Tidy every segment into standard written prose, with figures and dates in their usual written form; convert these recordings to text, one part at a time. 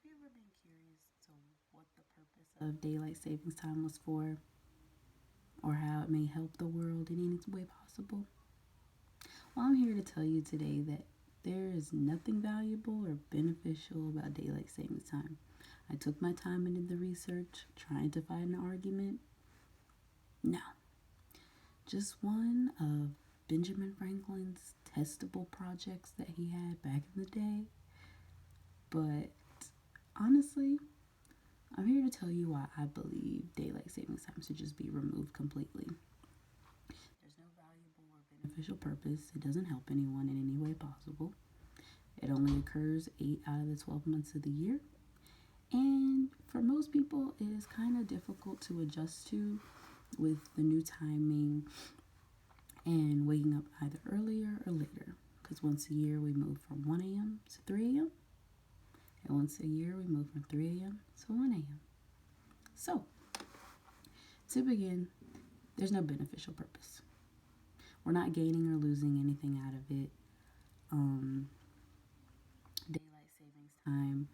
Have you ever been curious to what the purpose of daylight savings time was for, or how it may help the world in any way possible? Well, I'm here to tell you today that there is nothing valuable or beneficial about daylight savings time. I took my time and did the research, trying to find an argument. No, just one of Benjamin Franklin's testable projects that he had back in the day. But honestly, I'm here to tell you why I believe daylight savings time should just be removed completely. There's no valuable or beneficial purpose. It doesn't help anyone in any way possible. It only occurs 8 out of the 12 months of the year. And for most people, it is kind of difficult to adjust to with the new timing and waking up either earlier or later. Because once a year, we move from 1 a.m. to 3 a.m. And once a year, we move from 3 a.m. to 1 a.m. So, to begin, there's no beneficial purpose. We're not gaining or losing anything out of it. Daylight savings time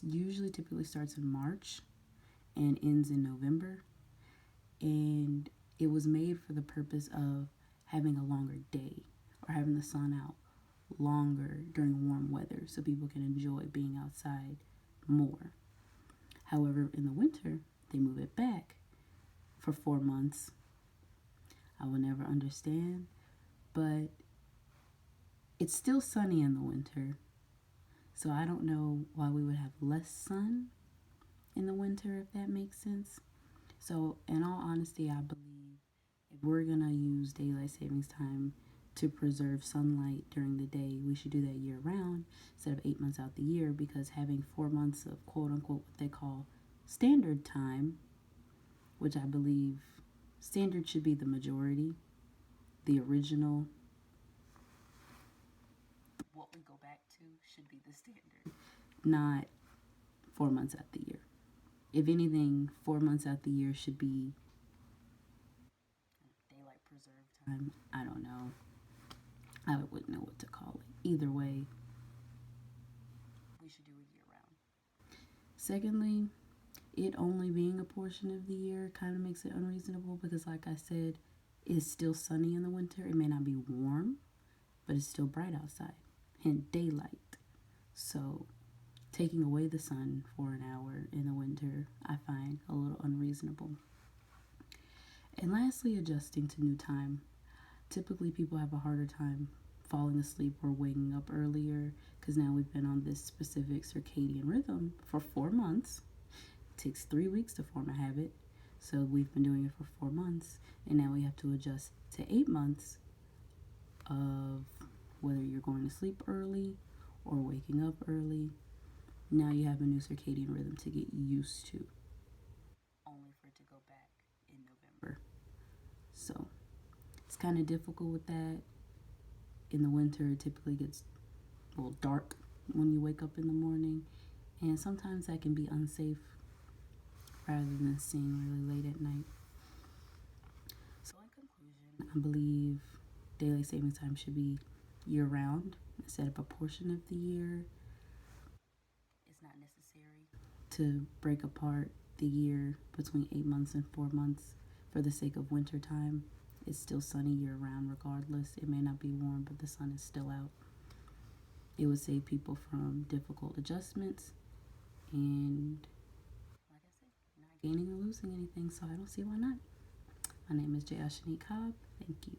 usually typically starts in March and ends in November. And it was made for the purpose of having a longer day or having the sun out longer during warm weather so people can enjoy being outside more. However, in the winter, they move it back for 4 months. I will never understand, but it's still sunny in the winter. So I don't know why we would have less sun in the winter, if that makes sense. So, in all honesty, I believe if we're going to use daylight savings time to preserve sunlight during the day, we should do that year round instead of 8 months out the year, because having 4 months of quote unquote what they call standard time, which I believe standard should be the majority, the original, what we go back to should be the standard, not 4 months out the year. If anything, 4 months out the year should be daylight preserved time. I don't know. I wouldn't know what to call it. Either way, we should do it year round. Secondly, it only being a portion of the year kind of makes it unreasonable because, like I said, it's still sunny in the winter. It may not be warm, but it's still bright outside, hence daylight. So, taking away the sun for an hour in the winter, I find a little unreasonable. And lastly, adjusting to new time. Typically, people have a harder time falling asleep or waking up earlier because now we've been on this specific circadian rhythm for 4 months. It takes 3 weeks to form a habit. So we've been doing it for 4 months, and now we have to adjust to 8 months of whether you're going to sleep early or waking up early. Now you have a new circadian rhythm to get used to, only for it to go back in November. So it's kind of difficult with that. In the winter, it typically gets a little dark when you wake up in the morning, and sometimes that can be unsafe rather than staying really late at night. So, in conclusion, I believe daylight savings time should be year round instead of a portion of the year. It's not necessary to break apart the year between 8 months and 4 months for the sake of winter time. It's still sunny year round regardless. It may not be warm, but the sun is still out. It would save people from difficult adjustments, and like I said, you're not gaining or losing anything, so I don't see why not. My name is Jayashani Cobb. Thank you.